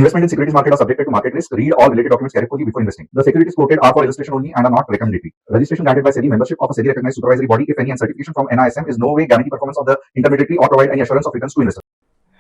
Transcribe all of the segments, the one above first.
Investment in securities market are subjected to market risk. Read all related documents carefully before investing. The securities quoted are for illustration only and are not recommendatory. Registration granted by SEBI. Membership of a SEBI recognized supervisory body, if any, and certification from NISM is no way guarantee performance of the intermediary or provide any assurance of returns to investors.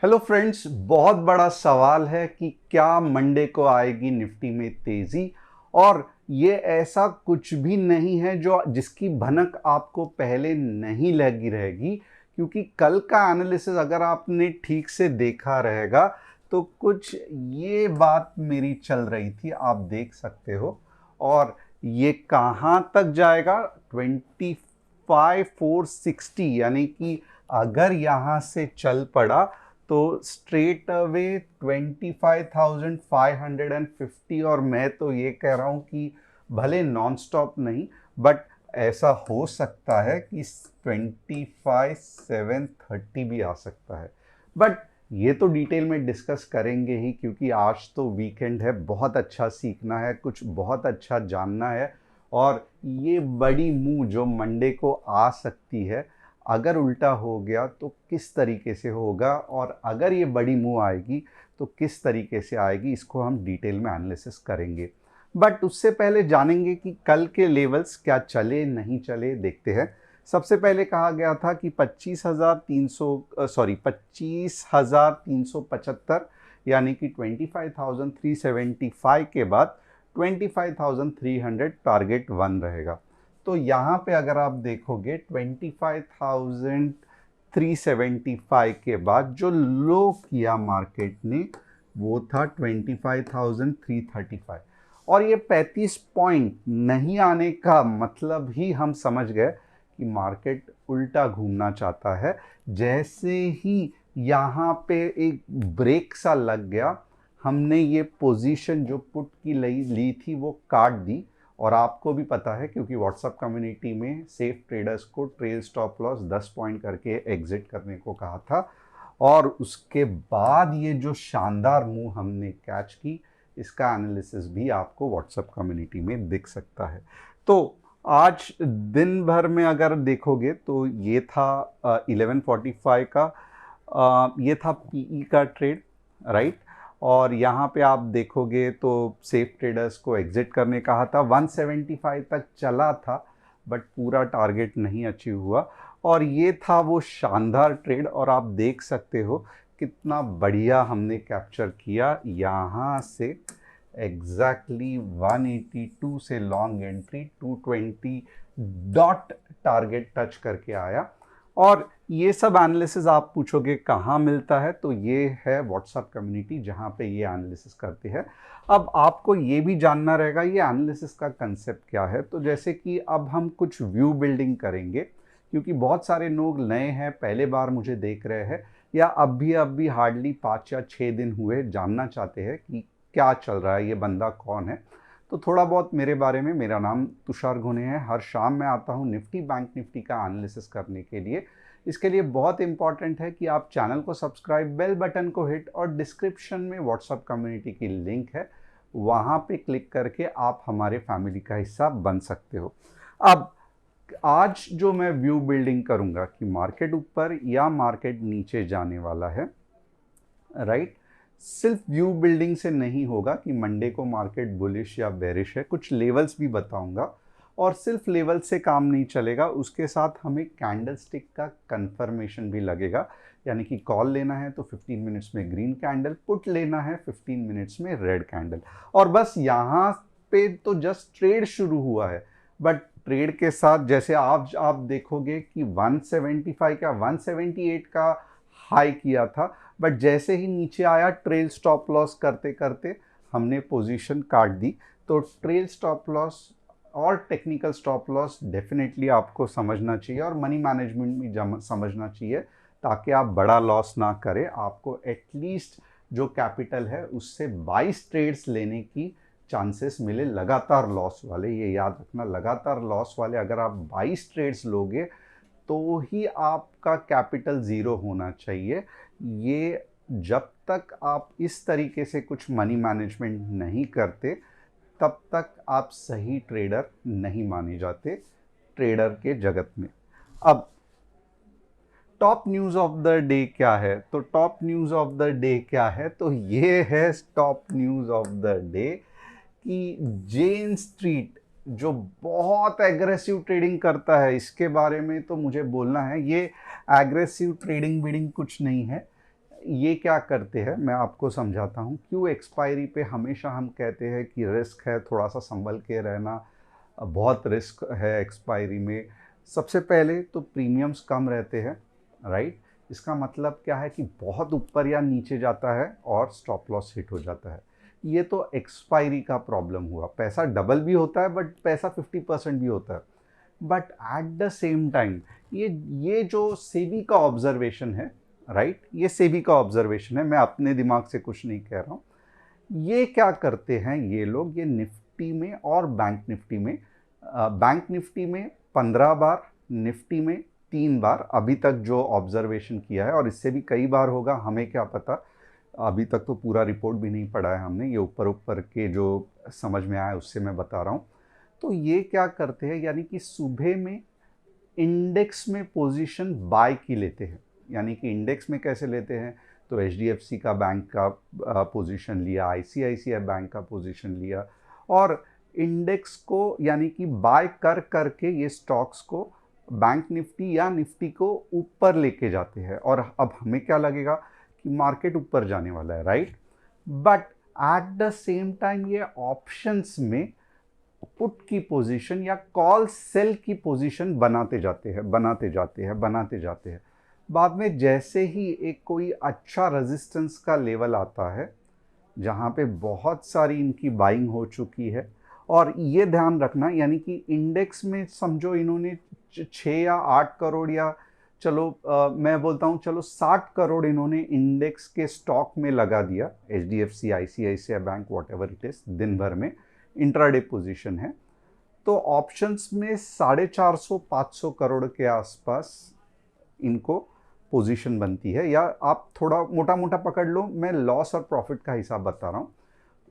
Hello friends, बहुत बड़ा सवाल है कि क्या Monday को आएगी Nifty में तेजी। और ये ऐसा कुछ भी नहीं है जो जिसकी भनक आपको पहले नहीं लगी रहेगी, क्योंकि कल का एनालिसिस अगर आपने ठीक से देखा रहेगा तो कुछ ये बात मेरी चल रही थी, आप देख सकते हो। और ये कहाँ तक जाएगा? 25,460, यानी कि अगर यहाँ से चल पड़ा तो स्ट्रेट अवे 25,550। और मैं तो ये कह रहा हूँ कि भले नॉन स्टॉप नहीं, बट ऐसा हो सकता है कि 25,730 भी आ सकता है। बट ये तो डिटेल में डिस्कस करेंगे ही, क्योंकि आज तो वीकेंड है, बहुत अच्छा सीखना है, कुछ बहुत अच्छा जानना है। और ये बड़ी मूव जो मंडे को आ सकती है, अगर उल्टा हो गया तो किस तरीके से होगा, और अगर ये बड़ी मूव आएगी तो किस तरीके से आएगी, इसको हम डिटेल में एनालिसिस करेंगे। बट उससे पहले जानेंगे कि कल के लेवल्स क्या चले नहीं चले, देखते हैं। सबसे पहले कहा गया था कि 25,375, यानी कि 25,375 के बाद 25,300 टारगेट 1 रहेगा। तो यहाँ पे अगर आप देखोगे 25,375 के बाद जो लो किया मार्केट ने वो था 25,335। और ये 35 पॉइंट नहीं आने का मतलब ही हम समझ गए कि मार्केट उल्टा घूमना चाहता है। जैसे ही यहाँ पे एक ब्रेक सा लग गया, हमने ये पोजीशन जो पुट की ली थी वो काट दी। और आपको भी पता है, क्योंकि व्हाट्सएप कम्युनिटी में सेफ ट्रेडर्स को ट्रेल स्टॉप लॉस 10 पॉइंट करके एग्जिट करने को कहा था। और उसके बाद ये जो शानदार मूव हमने कैच की, इसका एनालिसिस भी आपको व्हाट्सएप कम्युनिटी में दिख सकता है। तो आज दिन भर में अगर देखोगे तो ये था 1145 का, ये था पीई का ट्रेड, राइट। और यहाँ पे आप देखोगे तो सेफ ट्रेडर्स को एग्जिट करने कहा था, 175 तक चला था, बट पूरा टारगेट नहीं अचीव हुआ। और ये था वो शानदार ट्रेड, और आप देख सकते हो कितना बढ़िया हमने कैप्चर किया। यहाँ से एग्जैक्टली 182 से long entry 220 dot target touch करके आया। और ये सब एनालिसिस आप पूछोगे कहाँ मिलता है, तो ये है व्हाट्सएप कम्युनिटी, जहाँ पे ये एनालिसिस करते हैं। अब आपको ये भी जानना रहेगा ये एनालिसिस का कंसेप्ट क्या है। तो जैसे कि अब हम कुछ व्यू बिल्डिंग करेंगे, क्योंकि बहुत सारे लोग नए हैं, पहले बार मुझे देख रहे हैं, या अब भी हार्डली 5 या 6 दिन हुए, जानना चाहते हैं कि क्या चल रहा है, ये बंदा कौन है। तो थोड़ा बहुत मेरे बारे में, मेरा नाम तुषार घुने है। हर शाम मैं आता हूँ निफ्टी बैंक निफ्टी का एनालिसिस करने के लिए। इसके लिए बहुत इंपॉर्टेंट है कि आप चैनल को सब्सक्राइब, बेल बटन को हिट, और डिस्क्रिप्शन में व्हाट्सएप कम्युनिटी की लिंक है, वहाँ पे क्लिक करके आप हमारे फैमिली का हिस्सा बन सकते हो। अब आज जो मैं व्यू बिल्डिंग करूँगा कि मार्केट ऊपर या मार्केट नीचे जाने वाला है, राइट। सिर्फ व्यू बिल्डिंग से नहीं होगा कि मंडे को मार्केट बुलिश या बेरिश है, कुछ लेवल्स भी बताऊंगा। और सिर्फ लेवल से काम नहीं चलेगा, उसके साथ हमें कैंडल स्टिक का कंफर्मेशन भी लगेगा। यानी कि कॉल लेना है तो 15 मिनट्स में ग्रीन कैंडल, पुट लेना है 15 मिनट्स में रेड कैंडल। और बस यहाँ पे तो जस्ट ट्रेड शुरू हुआ है, बट ट्रेड के साथ जैसे आप देखोगे कि 175 का 178 का हाई किया था, बट जैसे ही नीचे आया ट्रेल स्टॉप लॉस करते करते हमने पोजीशन काट दी। तो ट्रेल स्टॉप लॉस और टेक्निकल स्टॉप लॉस डेफिनेटली आपको समझना चाहिए, और मनी मैनेजमेंट भी समझना चाहिए, ताकि आप बड़ा लॉस ना करें। आपको एटलीस्ट जो कैपिटल है उससे 22 ट्रेड्स लेने की चांसेस मिले, लगातार लॉस वाले। ये याद रखना, लगातार लॉस वाले अगर आप 22 ट्रेड्स लोगे तो ही आपका कैपिटल ज़ीरो होना चाहिए। ये जब तक आप इस तरीके से कुछ मनी मैनेजमेंट नहीं करते, तब तक आप सही ट्रेडर नहीं माने जाते ट्रेडर के जगत में। अब top news of the day क्या है? तो top news of the day क्या है? तो ये है top news of the day कि जेन स्ट्रीट जो बहुत एग्रेसिव ट्रेडिंग करता है, इसके बारे में तो मुझे बोलना है। ये एग्रेसिव ट्रेडिंग बीडिंग कुछ नहीं है। ये क्या करते हैं मैं आपको समझाता हूँ। क्यों एक्सपायरी पे हमेशा हम कहते हैं कि रिस्क है, थोड़ा सा संभल के रहना, बहुत रिस्क है एक्सपायरी में। सबसे पहले तो प्रीमियम्स कम रहते हैं, राइट। इसका मतलब क्या है कि बहुत ऊपर या नीचे जाता है और स्टॉप लॉस हिट हो जाता है। ये तो एक्सपायरी का प्रॉब्लम हुआ। पैसा डबल भी होता है बट पैसा 50% भी होता है। But at the same time ये जो सेबी का ऑब्जर्वेशन है, राइट, ये सेबी का ऑब्जर्वेशन है, मैं अपने दिमाग से कुछ नहीं कह रहा हूँ। ये क्या करते हैं ये लोग, ये निफ्टी में और बैंक निफ्टी में, बैंक निफ्टी में 15 बार, निफ्टी में 3 बार अभी तक जो ऑब्जर्वेशन किया है, और इससे भी कई बार होगा, हमें क्या पता। अभी तक तो पूरा रिपोर्ट भी नहीं पढ़ा है हमने, ये ऊपर ऊपर के जो समझ में आया उससे मैं बता रहा हूँ। तो ये क्या करते हैं, यानी कि सुबह में इंडेक्स में पोजीशन बाय की लेते हैं। यानी कि इंडेक्स में कैसे लेते हैं, तो एचडीएफसी का बैंक का पोजीशन लिया, आईसीआईसीआई बैंक का पोजीशन लिया, और इंडेक्स को यानी कि बाय कर करके ये स्टॉक्स को बैंक निफ्टी या निफ्टी को ऊपर लेके जाते हैं। और अब हमें क्या लगेगा कि मार्केट ऊपर जाने वाला है, right. But at the same time ये ऑप्शंस में पुट की पोजीशन या कॉल सेल की पोजीशन बनाते जाते हैं। बाद में जैसे ही एक कोई अच्छा रेजिस्टेंस का लेवल आता है जहाँ पे बहुत सारी इनकी बाइंग हो चुकी है, और ये ध्यान रखना, यानी कि इंडेक्स में समझो इन्होंने 6 या 8 करोड़ या चलो मैं बोलता हूँ चलो 60 करोड़ इन्होंने इंडेक्स के स्टॉक में लगा दिया, HDFC, ICICI bank, whatever it is, दिन भर में इंट्राडे पोजीशन है। तो ऑप्शंस में 450-500 करोड़ के आसपास इनको पोजीशन बनती है, या आप थोड़ा मोटा मोटा पकड़ लो, मैं लॉस और प्रॉफिट का हिसाब बता रहा हूँ।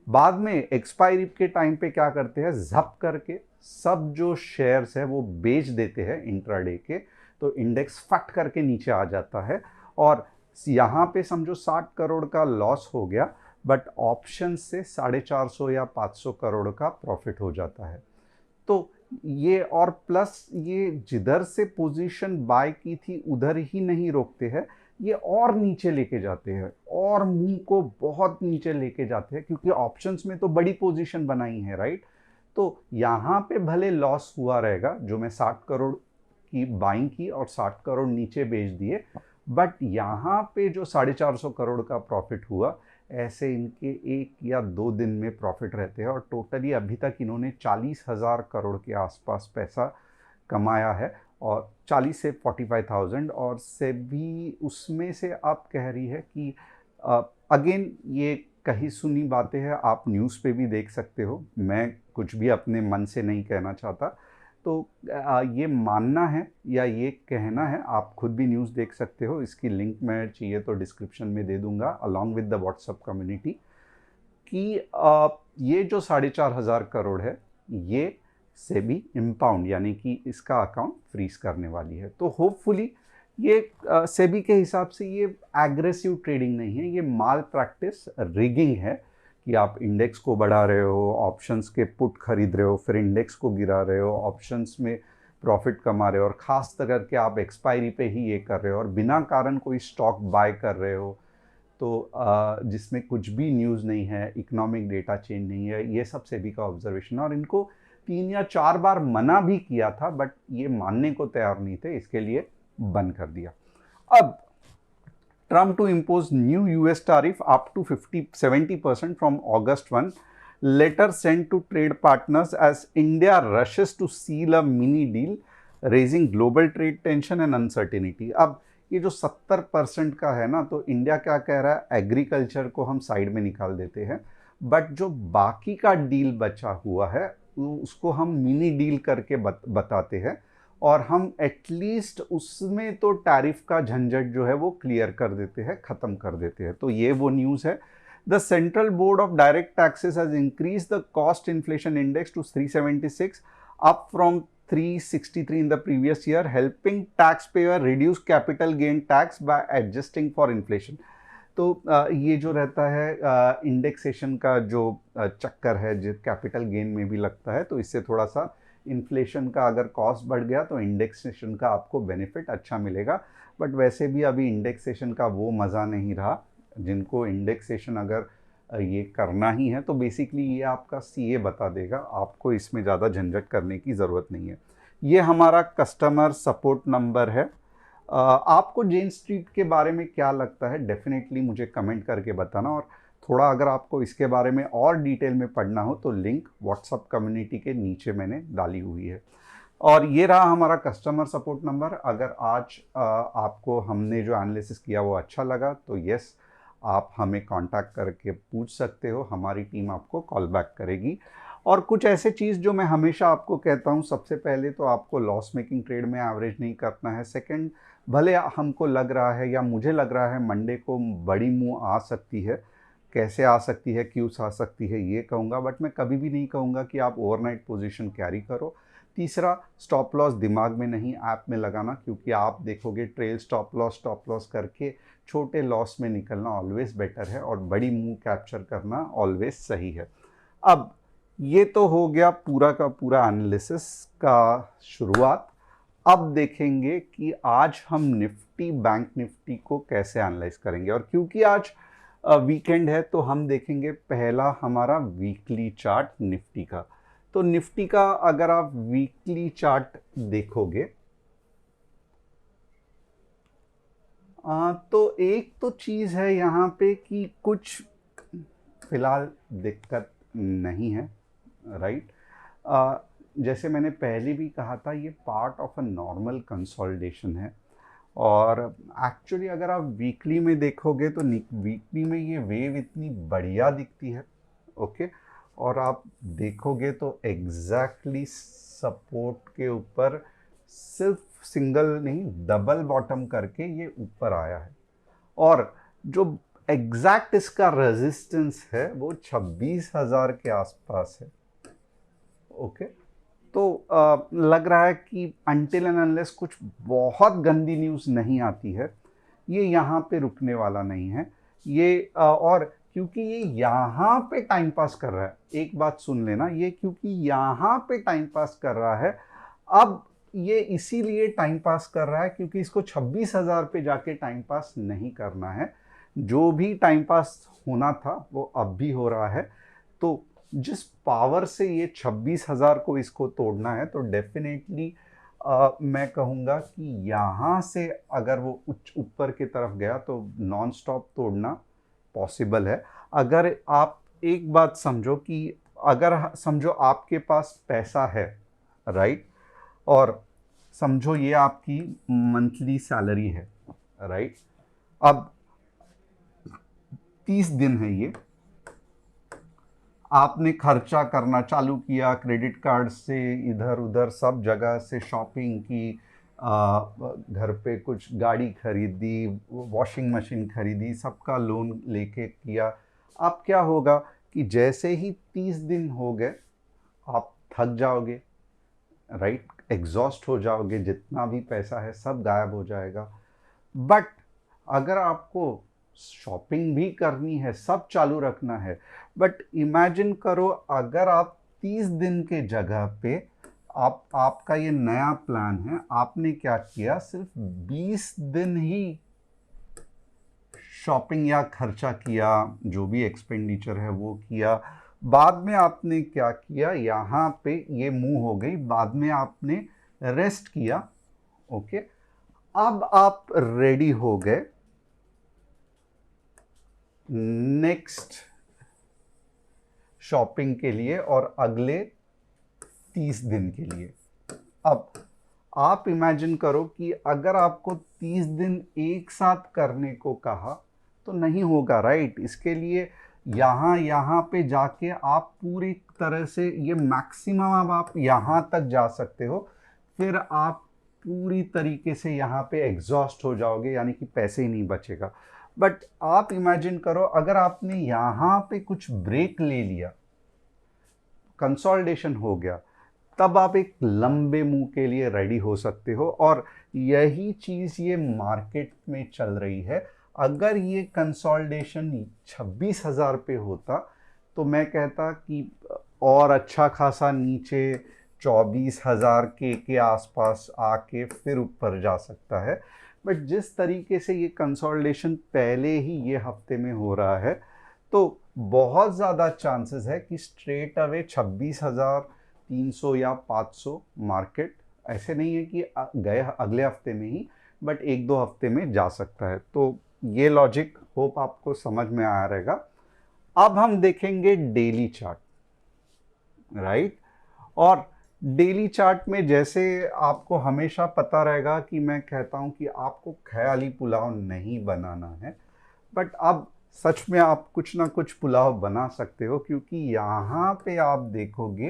बाद में एक्सपायरी के टाइम पे क्या करते हैं, जप करके सब जो शेयर्स है वो बेच देते हैं इंट्राडे के, तो इंडेक्स फट करके नीचे आ जाता है, और यहाँ पे समझो 60 करोड़ का लॉस हो गया, बट ऑप्शन से 450 या 500 करोड़ का प्रॉफिट हो जाता है। तो ये, और प्लस ये जिधर से पोजीशन बाय की थी उधर ही नहीं रोकते हैं, ये और नीचे लेके जाते हैं, और मुंह को बहुत नीचे लेके जाते हैं, क्योंकि ऑप्शंस में तो बड़ी पोजीशन बनाई है, राइट। तो यहाँ पे भले लॉस हुआ रहेगा, जो मैं 60 करोड़ की बाइंग की और 60 करोड़ नीचे बेच दिए, बट यहाँ पे जो 450 करोड़ का प्रॉफिट हुआ, ऐसे इनके 1 या 2 दिन में प्रॉफिट रहते हैं, और टोटली अभी तक इन्होंने 40,000 करोड़ के आसपास पैसा कमाया है, और 40 से 45,000, और से भी उसमें से आप कह रही है कि अगेन ये कही सुनी बातें हैं, आप न्यूज़ पे भी देख सकते हो, मैं कुछ भी अपने मन से नहीं कहना चाहता। तो ये मानना है या ये कहना है, आप खुद भी न्यूज़ देख सकते हो, इसकी लिंक मैं चाहिए तो डिस्क्रिप्शन में दे दूंगा along with the WhatsApp community, कि ये जो 4,500 करोड़ है ये सेबी इम्पाउंड यानी कि इसका अकाउंट फ्रीज करने वाली है। तो होपफुली ये सेबी के हिसाब से ये एग्रेसिव ट्रेडिंग नहीं है, ये माल प्रैक्टिस रिगिंग है, कि आप इंडेक्स को बढ़ा रहे हो, ऑप्शंस के पुट खरीद रहे हो, फिर इंडेक्स को गिरा रहे हो, ऑप्शंस में प्रॉफिट कमा रहे हो, और ख़ास करके आप एक्सपायरी पे ही ये कर रहे हो, और बिना कारण कोई स्टॉक बाय कर रहे हो, तो जिसमें कुछ भी न्यूज़ नहीं है, इकोनॉमिक डेटा चेंज नहीं है, ये सब सेबी का ऑब्जर्वेशन है। और इनको 3 या 4 बार मना भी किया था, बट ये मानने को तैयार नहीं थे, इसके लिए बंद कर दिया। अब Trump to impose new US tariff up to 70% from August 1. Letter sent to trade partners as India rushes to seal a mini deal, raising global trade tension and uncertainty. अब ये जो 70% का है ना, तो इंडिया क्या कह रहा है, एग्रीकल्चर को हम साइड में निकाल देते हैं, बट जो बाकी का डील बचा हुआ है उसको हम मिनी डील करके बताते हैं, और हम एटलीस्ट उसमें तो टैरिफ का झंझट जो है वो क्लियर कर देते हैं, ख़त्म कर देते हैं। तो ये वो न्यूज़ है। The central board of direct taxes has increase the cost inflation index to 376 up from 363 in the previous year, helping taxpayer reduce capital gain tax by adjusting for inflation. तो ये जो रहता है इंडेक्सेशन का जो चक्कर है, जो कैपिटल गेन में भी लगता है, तो इससे थोड़ा सा इन्फ्लेशन का अगर कॉस्ट बढ़ गया तो इंडेक्सेशन का आपको बेनिफिट अच्छा मिलेगा। बट वैसे भी अभी इंडेक्सेशन का वो मज़ा नहीं रहा। जिनको इंडेक्सेशन अगर ये करना ही है तो बेसिकली ये आपका सीए बता देगा, आपको इसमें ज़्यादा झंझट करने की ज़रूरत नहीं है। ये हमारा कस्टमर सपोर्ट नंबर है। आपको जेन स्ट्रीट के बारे में क्या लगता है, डेफिनेटली मुझे कमेंट करके बताना। और थोड़ा अगर आपको इसके बारे में और डिटेल में पढ़ना हो तो लिंक व्हाट्सअप कम्युनिटी के नीचे मैंने डाली हुई है। और ये रहा हमारा कस्टमर सपोर्ट नंबर। अगर आज आपको हमने जो एनालिसिस किया वो अच्छा लगा तो यस, आप हमें कांटेक्ट करके पूछ सकते हो, हमारी टीम आपको कॉल बैक करेगी। और कुछ ऐसे चीज़ जो मैं हमेशा आपको कहता हूँ, सबसे पहले तो आपको लॉस मेकिंग ट्रेड में एवरेज नहीं करना है। सेकंड, भले हमको लग रहा है या मुझे लग रहा है मंडे को बड़ी मूव आ सकती है, कैसे आ सकती है, क्यों आ सकती है ये कहूँगा, बट मैं कभी भी नहीं कहूँगा कि आप ओवरनाइट पोजीशन कैरी करो। तीसरा, स्टॉप लॉस दिमाग में नहीं, ऐप में लगाना, क्योंकि आप देखोगे ट्रेल स्टॉप लॉस करके छोटे लॉस में निकलना ऑलवेज बेटर है और बड़ी मूव कैप्चर करना ऑलवेज सही है। अब ये तो हो गया पूरा का पूरा एनालिसिस का शुरुआत। अब देखेंगे कि आज हम निफ्टी, बैंक निफ्टी को कैसे एनालाइज करेंगे। और क्योंकि आज वीकेंड है तो हम देखेंगे पहला हमारा वीकली चार्ट निफ्टी का। तो निफ्टी का अगर आप वीकली चार्ट देखोगे तो एक तो चीज़ है यहाँ पे कि कुछ फिलहाल दिक्कत नहीं है, राइट। जैसे मैंने पहले भी कहा था, ये part of a normal consolidation है। और एक्चुअली अगर आप वीकली में देखोगे तो वीकली में ये वेव इतनी बढ़िया दिखती है, ओके। और आप देखोगे तो एग्जैक्टली सपोर्ट के ऊपर सिर्फ सिंगल नहीं, डबल बॉटम करके ये ऊपर आया है। और जो एग्जैक्ट इसका रेजिस्टेंस है वो 26,000 के आसपास है, ओके। तो लग रहा है कि अनटिल एंड अनलेस कुछ बहुत गंदी न्यूज़ नहीं आती है, ये यहाँ पे रुकने वाला नहीं है। ये और क्योंकि ये यहाँ पे टाइम पास कर रहा है, एक बात सुन लेना, ये क्योंकि यहाँ पे टाइम पास कर रहा है, अब ये इसीलिए टाइम पास कर रहा है क्योंकि इसको 26,000 पे जाके टाइम पास नहीं करना है। जो भी टाइम पास होना था वो अब भी हो रहा है। तो जिस पावर से ये 26,000 को इसको तोड़ना है, तो डेफिनेटली मैं कहूँगा कि यहाँ से अगर वो ऊपर की तरफ गया तो नॉन स्टॉप तोड़ना पॉसिबल है। अगर आप एक बात समझो कि अगर समझो आपके पास पैसा है, राइट, और समझो ये आपकी मंथली सैलरी है, राइट। अब 30 दिन है, ये आपने खर्चा करना चालू किया, क्रेडिट कार्ड से इधर उधर सब जगह से शॉपिंग की, घर पे कुछ गाड़ी खरीदी, वॉशिंग मशीन खरीदी, सबका लोन लेके किया। अब क्या होगा कि जैसे ही 30 दिन हो गए आप थक जाओगे, राइट, एग्जॉस्ट हो जाओगे, जितना भी पैसा है सब गायब हो जाएगा। बट अगर आपको शॉपिंग भी करनी है, सब चालू रखना है, बट इमेजिन करो अगर आप 30 दिन के जगह पे आपका ये नया प्लान है, आपने क्या किया, सिर्फ 20 दिन ही शॉपिंग या खर्चा किया, जो भी एक्सपेंडिचर है वो किया। बाद में आपने क्या किया, यहाँ पे ये मूव हो गई, बाद में आपने रेस्ट किया, ओके। अब आप रेडी हो गए नेक्स्ट शॉपिंग के लिए और अगले 30 दिन के लिए। अब आप इमेजिन करो कि अगर आपको 30 दिन एक साथ करने को कहा तो नहीं होगा, राइट। इसके लिए यहाँ पे जाके आप पूरी तरह से ये मैक्सिमम अब आप यहाँ तक जा सकते हो, फिर आप पूरी तरीके से यहाँ पे एग्जॉस्ट हो जाओगे, यानी कि पैसे ही नहीं बचेगा। बट आप इमेजिन करो अगर आपने यहाँ पे कुछ ब्रेक ले लिया, कंसोलिडेशन हो गया, तब आप एक लंबे मूव के लिए रेडी हो सकते हो। और यही चीज़ ये मार्केट में चल रही है। अगर ये कंसोलिडेशन 26,000 पे होता तो मैं कहता कि और अच्छा खासा नीचे 24,000 के आसपास आके फिर ऊपर जा सकता है। बट जिस तरीके से ये कंसोलिडेशन पहले ही ये हफ्ते में हो रहा है, तो बहुत ज़्यादा चांसेस है कि स्ट्रेट अवे 26,300 या 500 मार्केट, ऐसे नहीं है कि गए अगले हफ्ते में ही, बट एक दो हफ्ते में जा सकता है। तो ये लॉजिक होप आपको समझ में आया रहेगा। अब हम देखेंगे डेली चार्ट, राइट। और डेली चार्ट में जैसे आपको हमेशा पता रहेगा कि मैं कहता हूं कि आपको ख्याली पुलाव नहीं बनाना है, बट अब सच में आप कुछ ना कुछ पुलाव बना सकते हो, क्योंकि यहाँ पे आप देखोगे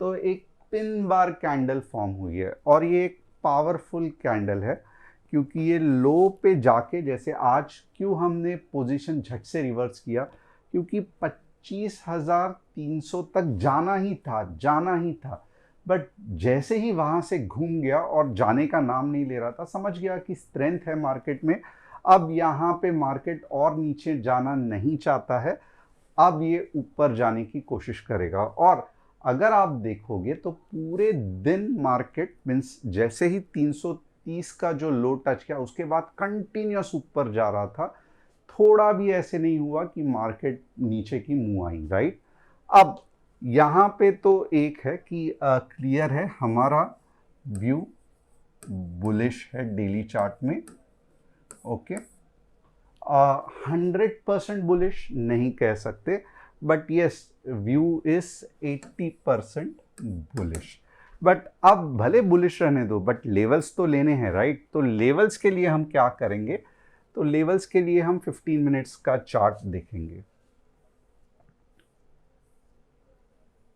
तो एक पिन बार कैंडल फॉर्म हुई है और ये एक पावरफुल कैंडल है, क्योंकि ये लो पे जाके, जैसे आज क्यों हमने पोजीशन झट से रिवर्स किया, क्योंकि 25,300 तक जाना ही था। बट जैसे ही वहाँ से घूम गया और जाने का नाम नहीं ले रहा था, समझ गया कि स्ट्रेंथ है मार्केट में। अब यहाँ पे मार्केट और नीचे जाना नहीं चाहता है, अब ये ऊपर जाने की कोशिश करेगा। और अगर आप देखोगे तो पूरे दिन मार्केट मीन्स जैसे ही 330 का जो लो टच किया उसके बाद कंटिन्यूस ऊपर जा रहा था, थोड़ा भी ऐसे नहीं हुआ कि मार्केट नीचे की मुंह आई, राइट। अब यहाँ पे तो एक है कि क्लियर है, हमारा व्यू बुलिश है डेली चार्ट में, ओके। 100% बुलिश नहीं कह सकते, but yes view is 80% bullish. But अब भले बुलिश रहने दो, बट लेवल्स तो लेने हैं, राइट। तो लेवल्स के लिए हम क्या करेंगे, तो लेवल्स के लिए हम 15 मिनट्स का चार्ट देखेंगे।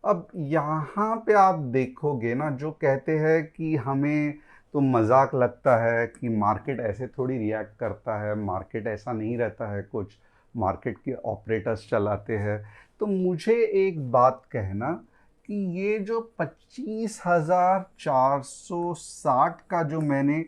अब यहाँ पे आप देखोगे ना, जो कहते हैं कि हमें तो मजाक लगता है कि मार्केट ऐसे थोड़ी रिएक्ट करता है, मार्केट ऐसा नहीं रहता है, कुछ मार्केट के ऑपरेटर्स चलाते हैं। तो मुझे एक बात कहना कि ये जो 25,460 का जो मैंने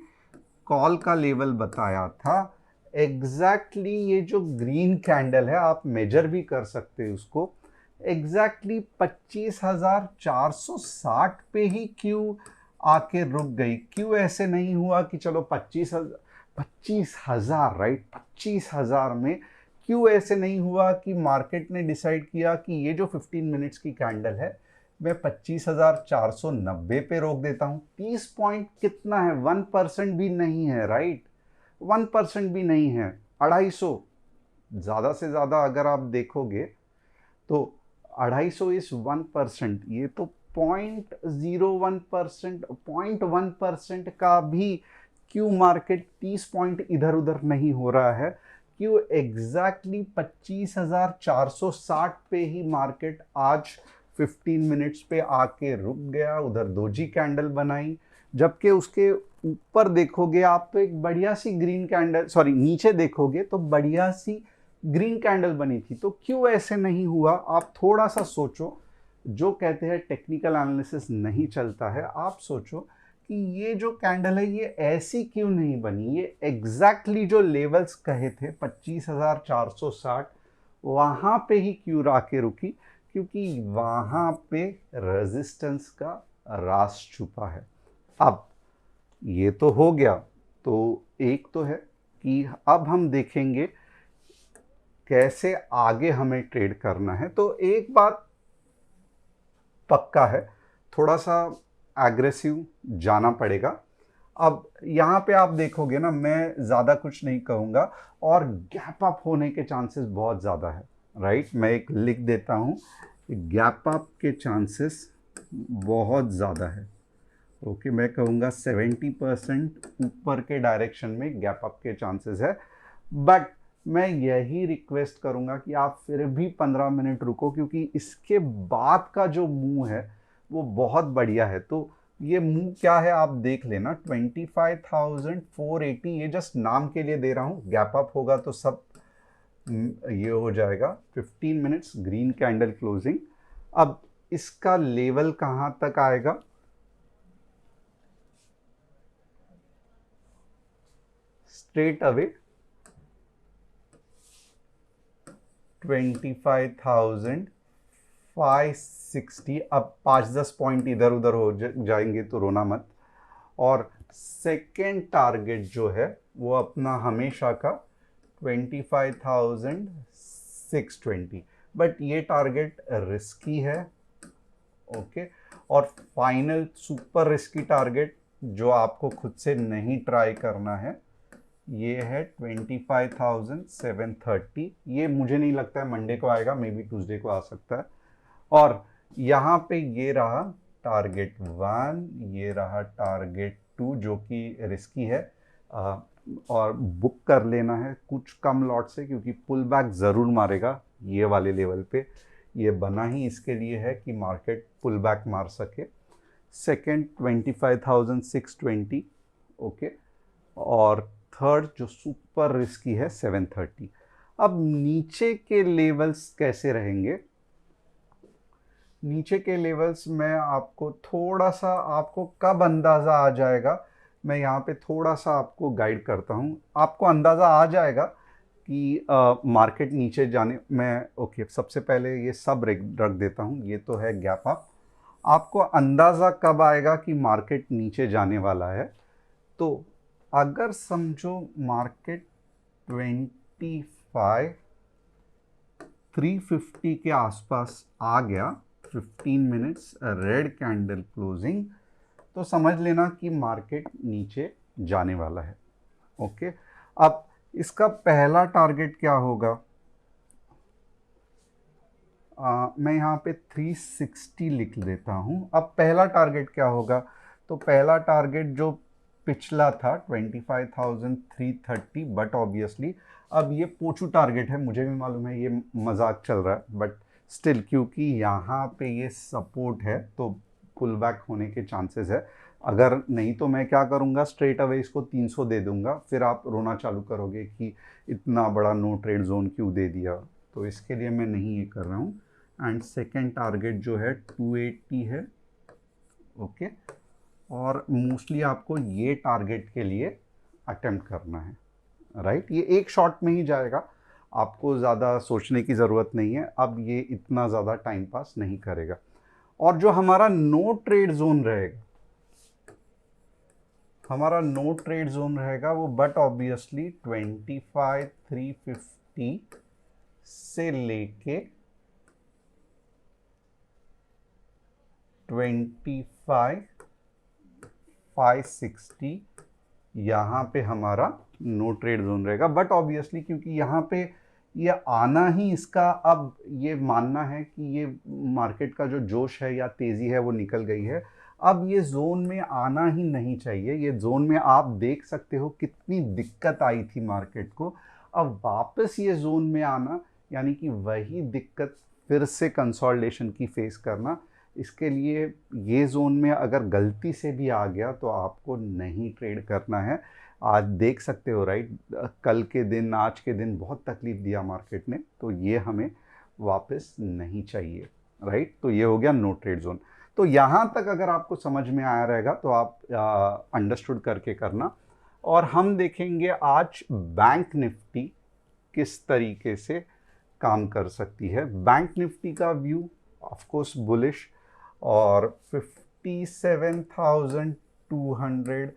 कॉल का लेवल बताया था, एग्जैक्टली ये जो ग्रीन कैंडल है, आप मेजर भी कर सकते हैं उसको, एग्जैक्टली 25,460 पे ही क्यों आके रुक गई। क्यों ऐसे नहीं हुआ कि चलो 25,000 राइट, 25,000 में क्यों ऐसे नहीं हुआ कि मार्केट ने डिसाइड किया कि ये जो 15 मिनट्स की कैंडल है मैं 25,490 पे रोक देता हूँ। 30 पॉइंट कितना है, 1% भी नहीं है, राइट, 1% भी नहीं है। 250 ज़्यादा से ज़्यादा अगर आप देखोगे तो 250 इज 1%, ये तो 0.01%, 0.1% का भी क्यों मार्केट 30 पॉइंट इधर उधर नहीं हो रहा है। क्यों एग्जैक्टली 25,460 पे ही मार्केट आज 15 मिनट्स पे आके रुक गया, उधर दोजी कैंडल बनाई, जबकि उसके ऊपर देखोगे आप तो एक बढ़िया सी ग्रीन कैंडल, सॉरी नीचे देखोगे तो बढ़िया सी ग्रीन कैंडल बनी थी। तो क्यों ऐसे नहीं हुआ, आप थोड़ा सा सोचो। जो कहते हैं टेक्निकल एनालिसिस नहीं चलता है, आप सोचो कि ये जो कैंडल है ये ऐसी क्यों नहीं बनी, ये एग्जैक्टली जो लेवल्स कहे थे 25,460 वहाँ पे ही क्यों आके रुकी, क्योंकि वहाँ पे रेजिस्टेंस का राज छुपा है। अब ये तो हो गया, तो एक तो है कि अब हम देखेंगे कैसे आगे हमें ट्रेड करना है। तो एक बात पक्का है, थोड़ा सा एग्रेसिव जाना पड़ेगा। अब यहाँ पे आप देखोगे ना, मैं ज़्यादा कुछ नहीं कहूँगा और गैप अप होने के चांसेस बहुत ज़्यादा है, राइट। मैं एक लिख देता हूँ, गैप अप के चांसेस बहुत ज़्यादा है, ओके। मैं कहूँगा 70% ऊपर के डायरेक्शन में गैप अप के चांसेस है। बट मैं यही रिक्वेस्ट करूँगा कि आप फिर भी 15 मिनट रुको, क्योंकि इसके बाद का जो मूव है वो बहुत बढ़िया है। तो ये मूव क्या है आप देख लेना, 25,480, ये जस्ट नाम के लिए दे रहा हूँ, गैप अप होगा तो सब ये हो जाएगा। 15 मिनट्स ग्रीन कैंडल क्लोजिंग। अब इसका लेवल कहाँ तक आएगा, स्ट्रेट अवे 25,560, अब 5-10 पॉइंट इधर उधर हो जाएंगे तो रोना मत। और सेकेंड टारगेट जो है वो अपना हमेशा का 25,620, बट ये टारगेट रिस्की है। ओके, और फाइनल सुपर रिस्की टारगेट जो आपको खुद से नहीं ट्राई करना है ये है 25,730। ये मुझे नहीं लगता है मंडे को आएगा, मे बी ट्यूसडे को आ सकता है। और यहाँ पे ये रहा टारगेट 1, ये रहा टारगेट 2 जो कि रिस्की है, और बुक कर लेना है कुछ कम लॉट से, क्योंकि पुल बैक ज़रूर मारेगा ये वाले लेवल पे। ये बना ही इसके लिए है कि मार्केट पुल बैक मार सके। सेकेंड 25,620, ओके, और थर्ड जो सुपर रिस्की है 730। अब नीचे के लेवल्स कैसे रहेंगे? नीचे के लेवल्स में आपको थोड़ा सा, आपको कब अंदाज़ा आ जाएगा, मैं यहाँ पे थोड़ा सा आपको गाइड करता हूँ। आपको अंदाज़ा आ जाएगा कि मार्केट नीचे जाने में, ओके, सबसे पहले ये सब रख देता हूँ, ये तो है गैप अप। आपको अंदाज़ा कब आएगा कि मार्केट नीचे जाने वाला है? तो अगर समझो मार्केट 25,350 के आसपास आ गया, 15 मिनट्स रेड कैंडल क्लोजिंग, तो समझ लेना कि मार्केट नीचे जाने वाला है। ओके, अब इसका पहला टारगेट क्या होगा? मैं यहाँ पे 360 लिख देता हूँ। अब पहला टारगेट क्या होगा? तो पहला टारगेट जो पिछला था 25,330, बट ऑब्वियसली अब ये पोचू टारगेट है, मुझे भी मालूम है ये मजाक चल रहा है, बट स्टिल क्योंकि यहाँ पे ये सपोर्ट है तो पुल बैक होने के चांसेस है। अगर नहीं तो मैं क्या करूँगा, स्ट्रेट अवे इसको 300 दे दूंगा, फिर आप रोना चालू करोगे कि इतना बड़ा नो ट्रेड जोन क्यों दे दिया। तो इसके लिए मैं नहीं ये कर रहा हूँ। एंड सेकेंड टारगेट जो है 280 है। ओके, और मोस्टली आपको ये टारगेट के लिए अटेम्प्ट करना है, राइट। ये एक शॉट में ही जाएगा, आपको ज़्यादा सोचने की ज़रूरत नहीं है। अब ये इतना ज़्यादा टाइम पास नहीं करेगा। और जो हमारा नो ट्रेड जोन रहेगा, हमारा नो ट्रेड जोन रहेगा वो, बट ऑब्वियसली 25,350 से लेके 25,560 यहाँ पे हमारा नो ट्रेड जोन रहेगा। बट ऑब्वियसली क्योंकि यहाँ पे ये आना ही इसका, अब ये मानना है कि ये मार्केट का जो जोश है या तेज़ी है वो निकल गई है, अब ये जोन में आना ही नहीं चाहिए। ये जोन में आप देख सकते हो कितनी दिक्कत आई थी मार्केट को, अब वापस ये जोन में आना यानी कि वही दिक्कत फिर से कंसोलिडेशन की फेस करना। इसके लिए ये जोन में अगर गलती से भी आ गया तो आपको नहीं ट्रेड करना है। आज देख सकते हो, राइट, कल के दिन, आज के दिन बहुत तकलीफ दिया मार्केट ने, तो ये हमें वापस नहीं चाहिए, राइट। तो ये हो गया नो ट्रेड जोन। तो यहाँ तक अगर आपको समझ में आया रहेगा तो आप अंडरस्टूड करके करना। और हम देखेंगे आज बैंक निफ्टी किस तरीके से काम कर सकती है। बैंक निफ्टी का व्यू ऑफ कोर्स बुलिश, और 57,200,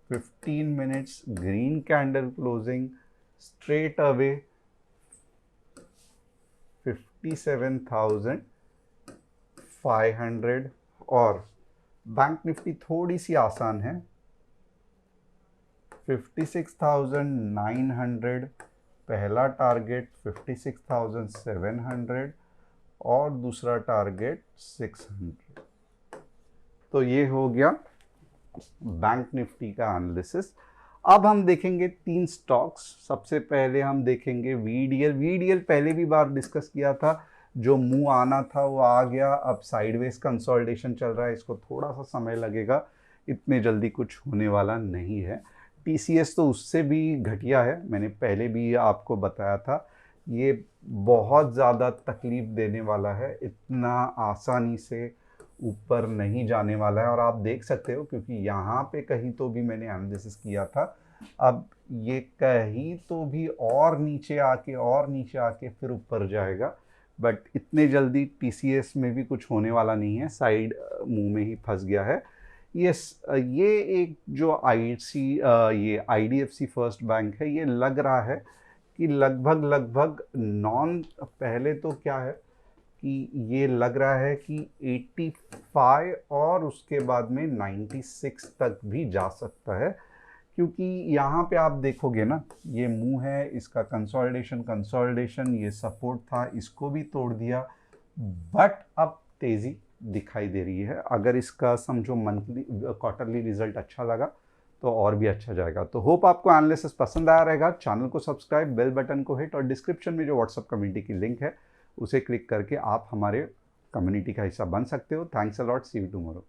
15 minutes green candle closing, straight away 57,500। और बैंक निफ्टी थोड़ी सी आसान है, 56,900 पहला टारगेट, 56,700 और दूसरा टारगेट 600। तो ये हो गया बैंक निफ्टी का एनालिसिस। अब हम देखेंगे 3 स्टॉक्स। सबसे पहले हम देखेंगे वीडीएल। वीडीएल पहले भी बार डिस्कस किया था, जो मुंह आना था वो आ गया। अब साइडवेज कंसोलिडेशन चल रहा है, इसको थोड़ा सा समय लगेगा, इतने जल्दी कुछ होने वाला नहीं है। टीसीएस तो उससे भी घटिया है, मैंने पहले भी आपको बताया था, ये बहुत ज़्यादा तकलीफ़ देने वाला है, इतना आसानी से ऊपर नहीं जाने वाला है। और आप देख सकते हो क्योंकि यहाँ पे कहीं तो भी मैंने एनालिसिस किया था, अब ये कहीं तो भी और नीचे आके फिर ऊपर जाएगा, बट इतने जल्दी टीसीएस में भी कुछ होने वाला नहीं है, साइड मुंह में ही फंस गया है। ये एक जो ये आईडीएफसी फर्स्ट बैंक है, ये लग रहा है कि लगभग नॉन, पहले तो क्या है कि ये लग रहा है कि 85 और उसके बाद में 96 तक भी जा सकता है, क्योंकि यहाँ पे आप देखोगे ना, ये मुंह है, इसका कंसोलिडेशन, ये सपोर्ट था, इसको भी तोड़ दिया, बट अब तेज़ी दिखाई दे रही है। अगर इसका समझो मंथली क्वार्टरली रिजल्ट अच्छा लगा तो और भी अच्छा जाएगा। तो होप आपको एनालिसिस पसंद आया रहेगा। चैनल को सब्सक्राइब, बेल बटन को हिट, और डिस्क्रिप्शन में जो व्हाट्सएप कम्युनिटी की लिंक है उसे क्लिक करके आप हमारे कम्युनिटी का हिस्सा बन सकते हो। Thanks a lot, see you tomorrow.